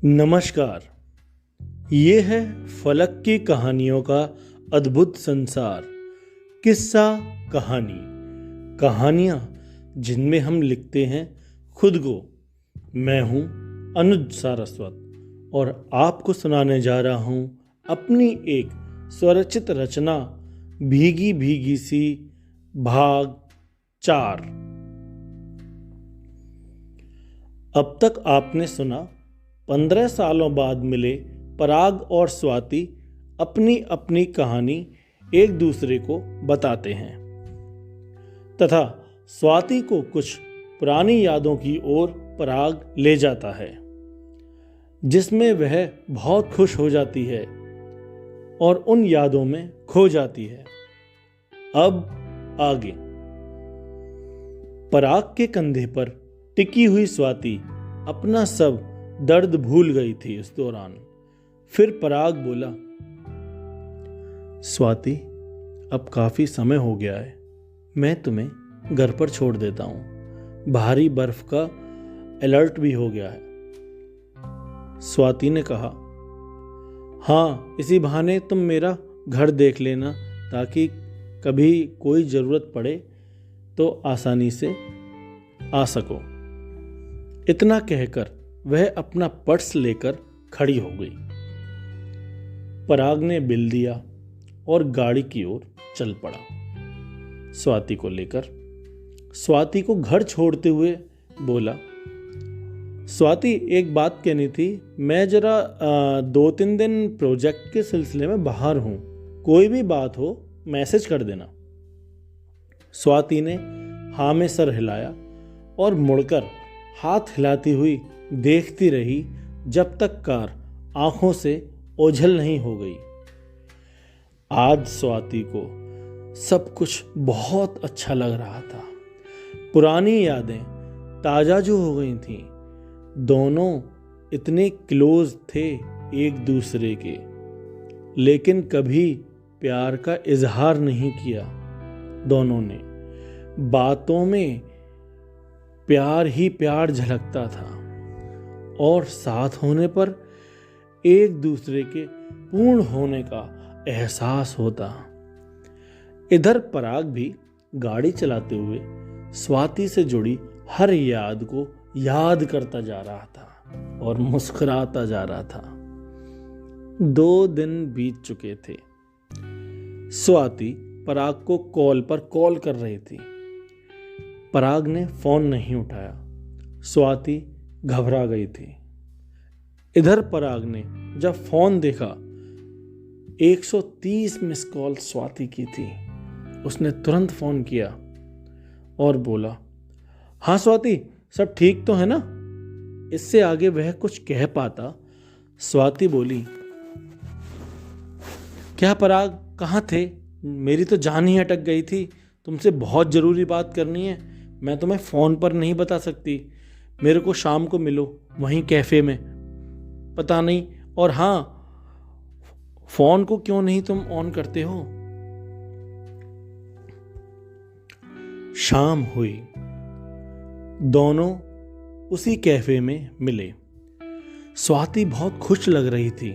नमस्कार। ये है फलक की कहानियों का अद्भुत संसार। किस्सा कहानी, कहानियाँ जिनमें हम लिखते हैं खुद को। मैं हूँ अनुज सारस्वत और आपको सुनाने जा रहा हूँ अपनी एक स्वरचित रचना भीगी भीगी सी भाग 4। अब तक आपने सुना 15 सालों बाद मिले पराग और स्वाति अपनी अपनी कहानी एक दूसरे को बताते हैं तथा स्वाति को कुछ पुरानी यादों की ओर पराग ले जाता है, जिसमें वह बहुत खुश हो जाती है और उन यादों में खो जाती है। अब आगे। पराग के कंधे पर टिकी हुई स्वाति अपना सब दर्द भूल गई थी इस दौरान। फिर पराग बोला, स्वाति, अब काफी समय हो गया है, मैं तुम्हें घर पर छोड़ देता हूं। भारी बर्फ का अलर्ट भी हो गया है। स्वाति ने कहा, हाँ, इसी बहाने तुम मेरा घर देख लेना ताकि कभी कोई जरूरत पड़े तो आसानी से आ सको। इतना कहकर वह अपना पर्स लेकर खड़ी हो गई। पराग ने बिल दिया और गाड़ी की ओर चल पड़ा स्वाति को लेकर। स्वाति को घर छोड़ते हुए बोला, स्वाति, एक बात कहनी थी। मैं जरा 2-3 दिन प्रोजेक्ट के सिलसिले में बाहर हूं। कोई भी बात हो मैसेज कर देना। स्वाति ने हाँ में सर हिलाया और मुड़कर हाथ हिलाती हुई देखती रही जब तक कार आंखों से ओझल नहीं हो गई। आज स्वाति को सब कुछ बहुत अच्छा लग रहा था। पुरानी यादें ताजा जो हो गई थीं। दोनों इतने क्लोज थे एक दूसरे के, लेकिन कभी प्यार का इजहार नहीं किया। दोनों ने बातों में प्यार ही प्यार झलकता था और साथ होने पर एक दूसरे के पूर्ण होने का एहसास होता। इधर पराग भी गाड़ी चलाते हुए स्वाति से जुड़ी हर याद को याद करता जा रहा था और मुस्कुराता जा रहा था। 2 दिन बीत चुके थे। स्वाति पराग को कॉल पर कॉल कर रही थी। पराग ने फोन नहीं उठाया। स्वाति घबरा गई थी। इधर पराग ने जब फोन देखा 130 मिस कॉल स्वाति की थी। उसने तुरंत फोन किया और बोला, हाँ स्वाति, सब ठीक तो है ना? इससे आगे वह कुछ कह पाता। स्वाति बोली, क्या पराग, कहाँ थे? मेरी तो जान ही अटक गई थी। तुमसे बहुत जरूरी बात करनी है। मैं तुम्हें फोन पर नहीं बता सकती। मेरे को शाम को मिलो वहीं कैफे में। पता नहीं, और हाँ, फोन को क्यों नहीं तुम ऑन करते हो? शाम हुई। दोनों उसी कैफे में मिले। स्वाति बहुत खुश लग रही थी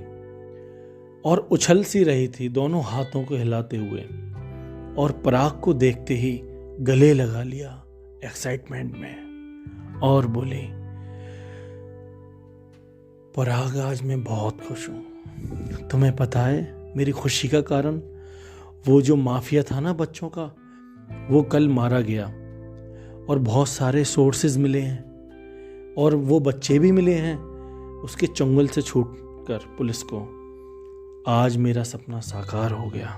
और उछल सी रही थी, दोनों हाथों को हिलाते हुए, और पराग को देखते ही गले लगा लिया एक्साइटमेंट में और बोली, पराग, आज मैं बहुत खुश हूं। तुम्हें पता है मेरी खुशी का कारण? वो जो माफिया था ना बच्चों का, वो कल मारा गया और बहुत सारे सोर्सेज मिले हैं और वो बच्चे भी मिले हैं उसके चंगुल से छूट कर पुलिस को। आज मेरा सपना साकार हो गया।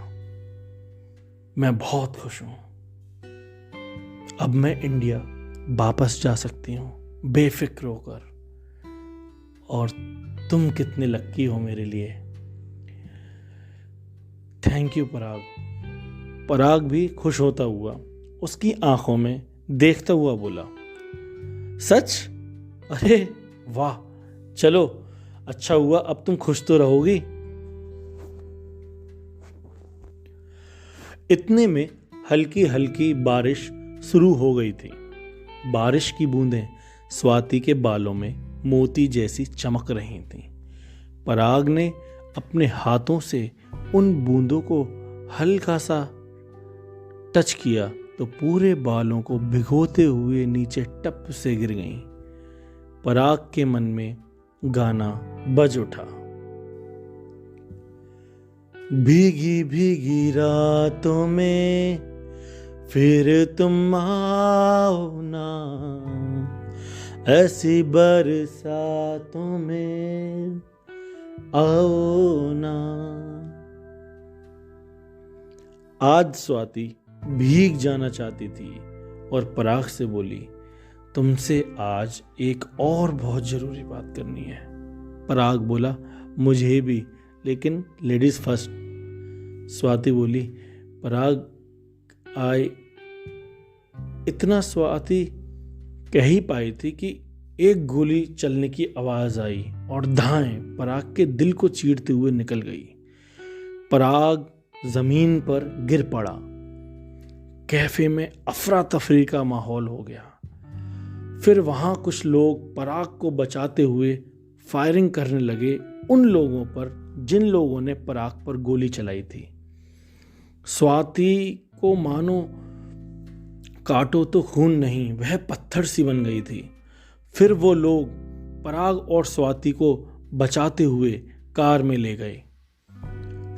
मैं बहुत खुश हूं। अब मैं इंडिया वापस जा सकती हूं बेफिक्र होकर। और तुम कितने लक्की हो मेरे लिए। थैंक यू पराग। पराग भी खुश होता हुआ उसकी आंखों में देखता हुआ बोला, सच? अरे वाह, चलो अच्छा हुआ, अब तुम खुश तो रहोगी। इतने में हल्की हल्की बारिश शुरू हो गई थी। बारिश की बूंदें स्वाति के बालों में मोती जैसी चमक रही थीं। पराग ने अपने हाथों से उन बूंदों को हल्का सा टच किया तो पूरे बालों को भिगोते हुए नीचे टप से गिर गईं। पराग के मन में गाना बज उठा। भीगी भीगी रातों में फिर तुम आओ ना, ऐसी बरसातों में आओ ना। आज स्वाति भीग जाना चाहती थी और पराग से बोली, तुमसे आज एक और बहुत जरूरी बात करनी है। पराग बोला, मुझे भी, लेकिन लेडीज फर्स्ट। स्वाति बोली, पराग आए। इतना स्वाति कह ही पाई थी कि एक गोली चलने की आवाज आई और धाएं पराग के दिल को चीरते हुए निकल गई। पराग जमीन पर गिर पड़ा। कैफे में अफरा तफरी का माहौल हो गया। फिर वहां कुछ लोग पराग को बचाते हुए फायरिंग करने लगे उन लोगों पर जिन लोगों ने पराग पर गोली चलाई थी। स्वाति को मानो काटो तो खून नहीं, वह पत्थर सी बन गई थी। फिर वो लोग पराग और स्वाति को बचाते हुए कार में ले गए।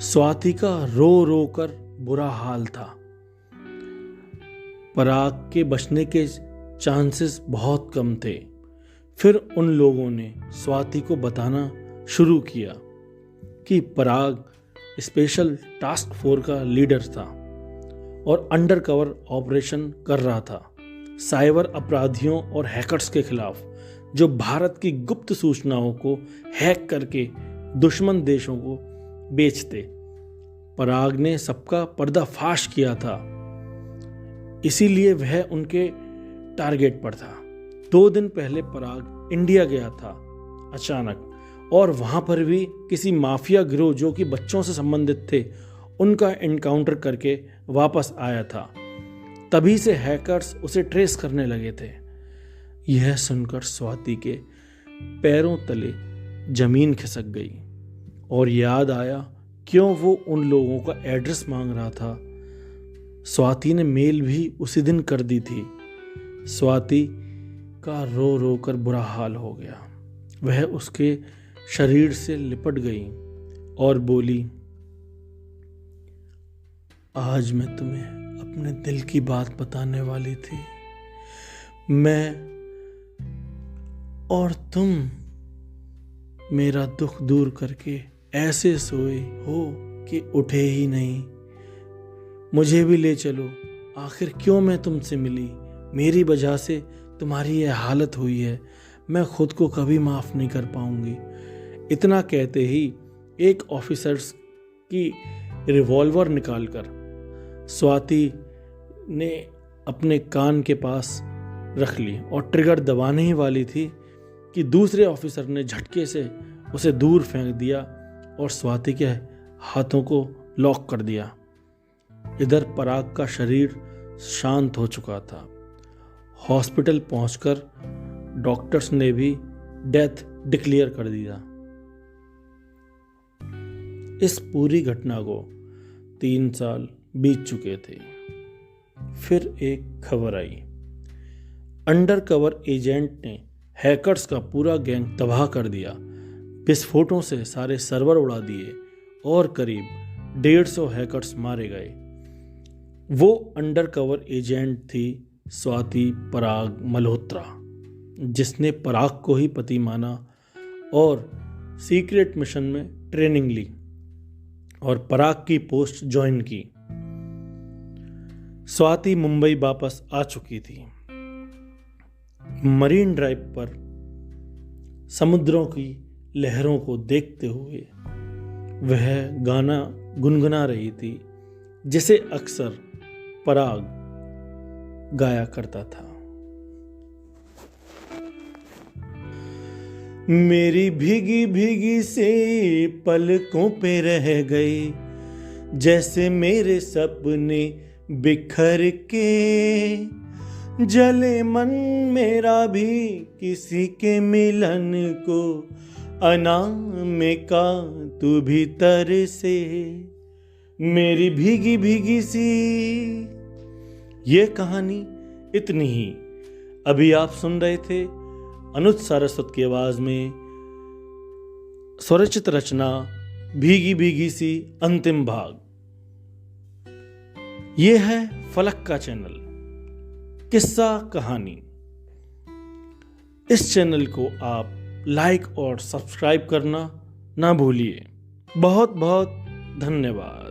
स्वाति का रो रो कर बुरा हाल था। पराग के बचने के चांसेस बहुत कम थे। फिर उन लोगों ने स्वाति को बताना शुरू किया कि पराग स्पेशल टास्क फोर्स का लीडर था और अंडरकवर ऑपरेशन कर रहा था साइबर अपराधियों और हैकर्स के खिलाफ, जो भारत की गुप्त सूचनाओं को हैक करके दुश्मन देशों को बेचते। पराग ने सबका पर्दाफाश किया था, इसीलिए वह उनके टारगेट पर था। 2 दिन पहले पराग इंडिया गया था अचानक, और वहां पर भी किसी माफिया गिरोह जो कि बच्चों से संबंधित थे उनका एनकाउंटर करके वापस आया था। तभी से हैकर्स उसे ट्रेस करने लगे थे। यह सुनकर स्वाति के पैरों तले जमीन खिसक गई और याद आया क्यों वो उन लोगों का एड्रेस मांग रहा था। स्वाति ने मेल भी उसी दिन कर दी थी। स्वाति का रो रो कर बुरा हाल हो गया। वह उसके शरीर से लिपट गई और बोली, आज मैं तुम्हें अपने दिल की बात बताने वाली थी। मैं और तुम मेरा दुख दूर करके ऐसे सोए हो कि उठे ही नहीं। मुझे भी ले चलो, आखिर क्यों मैं तुमसे मिली? मेरी वजह से तुम्हारी यह हालत हुई है। मैं खुद को कभी माफ नहीं कर पाऊंगी। इतना कहते ही एक ऑफिसर्स की रिवॉल्वर निकालकर स्वाति ने अपने कान के पास रख ली और ट्रिगर दबाने ही वाली थी कि दूसरे ऑफिसर ने झटके से उसे दूर फेंक दिया और स्वाति के हाथों को लॉक कर दिया। इधर पराग का शरीर शांत हो चुका था। हॉस्पिटल पहुंचकर डॉक्टर्स ने भी डेथ डिक्लेयर कर दिया। इस पूरी घटना को 3 साल बीत चुके थे। फिर एक खबर आई। अंडरकवर एजेंट ने हैकर्स का पूरा गैंग तबाह कर दिया। विस्फोटों से सारे सर्वर उड़ा दिए और करीब 150 हैकर्स मारे गए। वो अंडरकवर एजेंट थी स्वाति पराग मल्होत्रा, जिसने पराग को ही पति माना और सीक्रेट मिशन में ट्रेनिंग ली और पराग की पोस्ट ज्वाइन की। स्वाति मुंबई वापस आ चुकी थी। मरीन ड्राइव पर समुद्रों की लहरों को देखते हुए वह गाना गुनगुना रही थी जिसे अक्सर पराग गाया करता था। मेरी भीगी भीगी से पलकों पे रह गए, जैसे मेरे सपने बिखर के जले मन मेरा भी किसी के मिलन को, अनामिका का तू भीतर से मेरी भीगी भीगी सी। ये कहानी इतनी ही। अभी आप सुन रहे थे अनुज सारस्वत की आवाज में स्वरचित रचना भीगी भीगी सी अंतिम भाग। ये है फलक का चैनल किस्सा कहानी। इस चैनल को आप लाइक और सब्सक्राइब करना ना भूलिए। बहुत बहुत धन्यवाद।